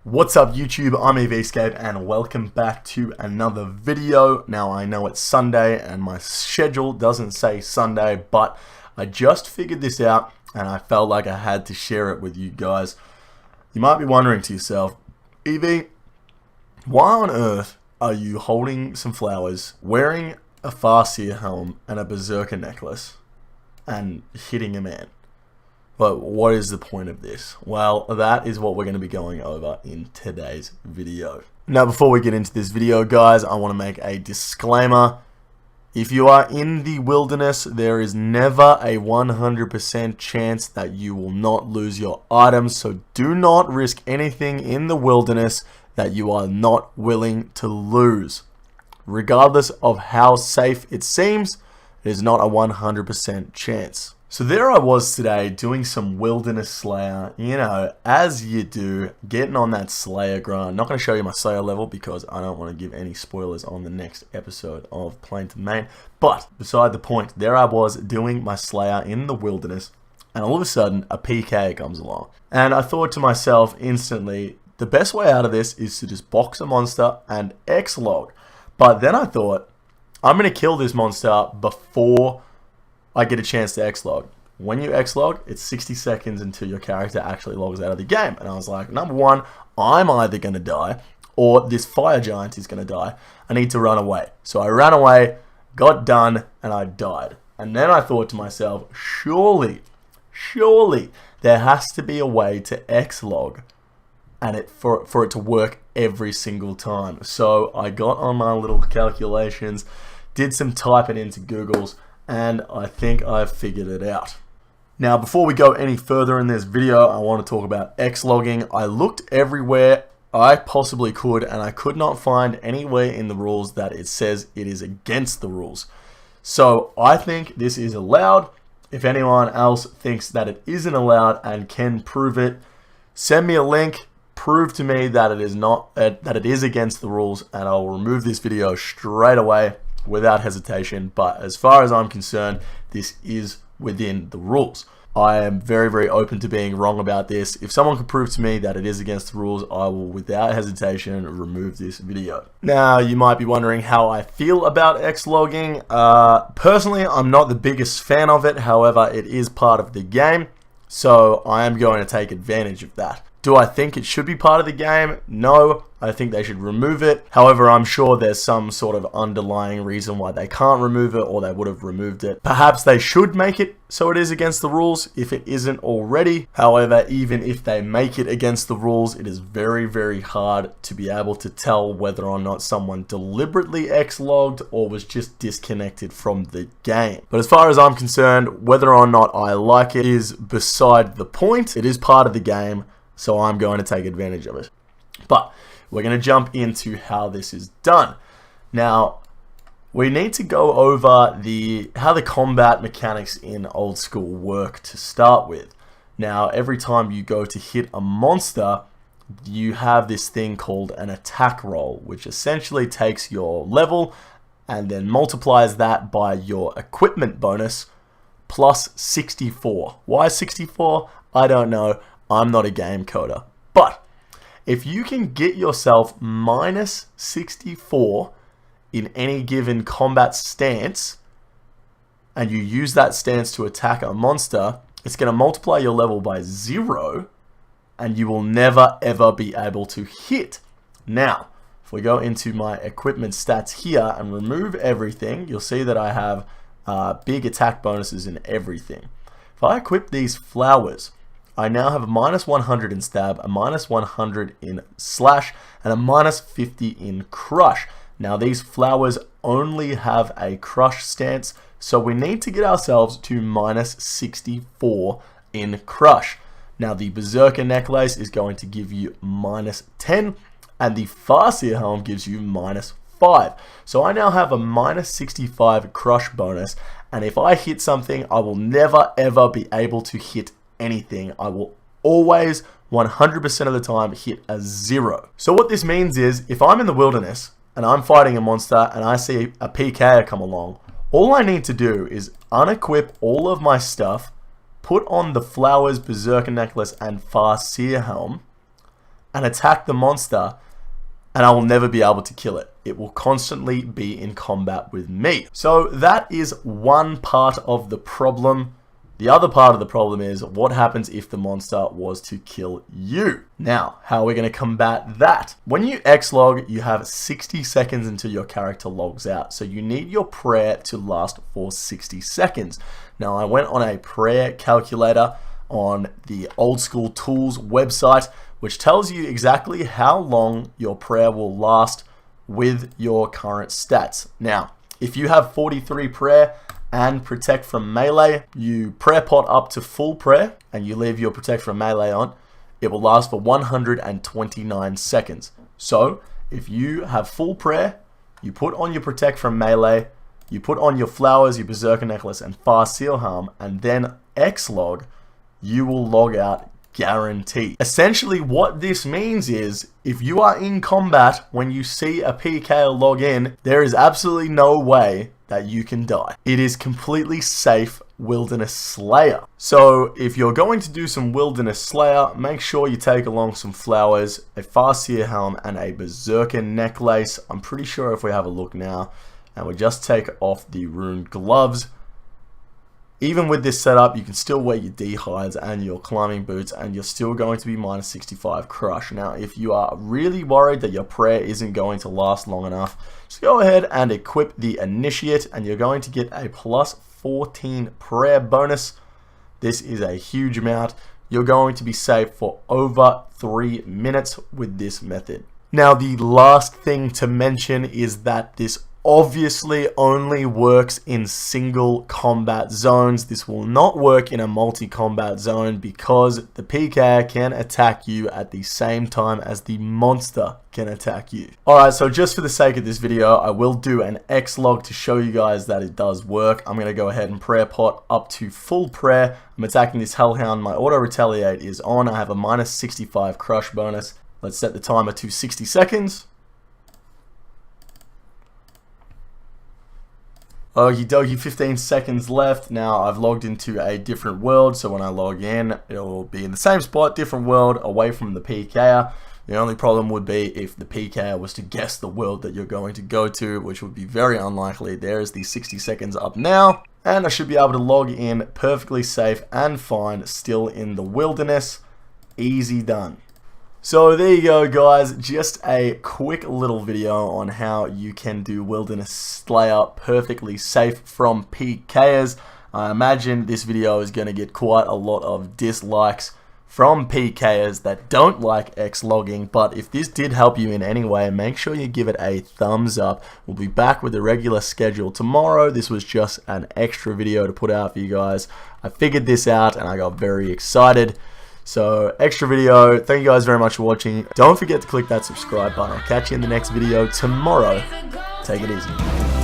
What's up YouTube, I'm EVScape and welcome back to another video. Now I know it's Sunday and my schedule doesn't say Sunday, but I just figured this out and I felt like I had to share it with you guys. You might be wondering to yourself, Evie, why on earth are you holding some flowers, wearing a Farseer helm and a Berserker necklace and hitting a man? But what is the point of this? Well, that is what we're going to be going over in today's video. Now, before we get into this video, guys, I want to make a disclaimer. If you are in the wilderness, there is never a 100% chance that you will not lose your items. So do not risk anything in the wilderness that you are not willing to lose. Regardless of how safe it seems, it is not a 100% chance. So there I was today doing some Wilderness Slayer, you know, as you do, getting on that Slayer grind. Not going to show you my Slayer level because I don't want to give any spoilers on the next episode of Plain to Main. But beside the point, there I was doing my Slayer in the wilderness and all of a sudden a PK comes along. And I thought to myself instantly, the best way out of this is to just box a monster and X-log. But then I thought, I'm going to kill this monster before I get a chance to X-log. When you X-log, it's 60 seconds until your character actually logs out of the game. And I was like, number one, I'm either going to die or this fire giant is going to die. I need to run away. So I ran away, got done, and I died. And then I thought to myself, surely there has to be a way to X-log and for it to work every single time. So I got on my little calculations, did some typing into Google's, and I think I've figured it out. Now, before we go any further in this video, I want to talk about X-logging. I looked everywhere I possibly could, and I could not find anywhere in the rules that it says it is against the rules. So I think this is allowed. If anyone else thinks that it isn't allowed and can prove it, send me a link. Prove to me that it is not that it is against the rules, and I'll remove this video straight away without hesitation. But as far as I'm concerned, this is within the rules. I am very open to being wrong about this. If someone can prove to me that it is against the rules, I will without hesitation remove this video. Now, you might be wondering how I feel about X-logging. Personally, I'm not the biggest fan of it. However, it is part of the game, so I am going to take advantage of that. Do I think it should be part of the game? No, I think they should remove it. However, I'm sure there's some sort of underlying reason why they can't remove it, or they would have removed it. Perhaps they should make it so it is against the rules if it isn't already. However, even if they make it against the rules, it is very hard to be able to tell whether or not someone deliberately X-logged or was just disconnected from the game. But as far as I'm concerned, whether or not I like it is beside the point. It is part of the game, so I'm going to take advantage of it. But we're going to jump into how this is done. Now, we need to go over how the combat mechanics in old school work to start with. Now, every time you go to hit a monster, you have this thing called an attack roll, which essentially takes your level and then multiplies that by your equipment bonus plus 64. Why 64? I don't know. I'm not a game coder. But if you can get yourself minus 64 in any given combat stance, and you use that stance to attack a monster, it's going to multiply your level by 0, and you will never ever be able to hit. Now, if we go into my equipment stats here and remove everything, you'll see that I have big attack bonuses in everything. If I equip these flowers, I now have a minus 100 in stab, a minus 100 in slash, and a minus 50 in crush. Now these flowers only have a crush stance, so we need to get ourselves to minus 64 in crush. Now the Berserker necklace is going to give you minus 10, and the Farseer helm gives you minus 5. So I now have a minus 65 crush bonus, and if I hit something, I will never ever be able to hit anything. I will always 100% of the time hit a 0. So what this means is, if I'm in the wilderness and I'm fighting a monster and I see a PKer come along, all I need to do is unequip all of my stuff, put on the flowers, Berserker necklace, and Farseer helm, and attack the monster, and I will never be able to kill it. It will constantly be in combat with me. So that is one part of the problem. The other part of the problem is what happens if the monster was to kill you. Now, how are we going to combat that? When you X-log, you have 60 seconds until your character logs out. So you need your prayer to last for 60 seconds. Now, I went on a prayer calculator on the Old School Tools website, which tells you exactly how long your prayer will last with your current stats. Now, if you have 43 prayer and protect from melee, you prayer pot up to full prayer and you leave your protect from melee on, it will last for 129 seconds. So if you have full prayer, you put on your protect from melee, you put on your flowers, your berserker necklace and fast seal harm, and then X-log, you will log out guaranteed. Essentially what this means is if you are in combat when you see a PK log in, there is absolutely no way that you can die. It is completely safe Wilderness Slayer. So if you're going to do some Wilderness Slayer, make sure you take along some flowers, a Farseer helm and a Berserker necklace. I'm pretty sure if we have a look now and we just take off the runed gloves, even with this setup, you can still wear your D-hides and your climbing boots and you're still going to be minus 65 crush. Now, if you are really worried that your prayer isn't going to last long enough, just go ahead and equip the Initiate and you're going to get a plus 14 prayer bonus. This is a huge amount. You're going to be safe for over 3 minutes with this method. Now, the last thing to mention is that this obviously only works in single combat zones. This will not work in a multi-combat zone because the PK can attack you at the same time as the monster can attack you. Alright, so just for the sake of this video, I will do an X-log to show you guys that it does work. I'm going to go ahead and prayer pot up to full prayer. I'm attacking this Hellhound. My auto retaliate is on. I have a minus 65 crush bonus. Let's set the timer to 60 seconds. Okie dokie, 15 seconds left. Now I've logged into a different world, so when I log in, it'll be in the same spot, different world, away from the PKer. The only problem would be if the PKer was to guess the world that you're going to go to, which would be very unlikely. There is the 60 seconds up now, and I should be able to log in perfectly safe and fine, still in the wilderness. Easy done. So there you go, guys, just a quick little video on how you can do Wilderness Slayer perfectly safe from PKers. I imagine this video is going to get quite a lot of dislikes from PKers that don't like X-logging, but if this did help you in any way, make sure you give it a thumbs up. We'll be back with a regular schedule tomorrow. This was just an extra video to put out for you guys. I figured this out and I got very excited. So, extra video. Thank you guys very much for watching. Don't forget to click that subscribe button. I'll catch you in the next video tomorrow. Take it easy.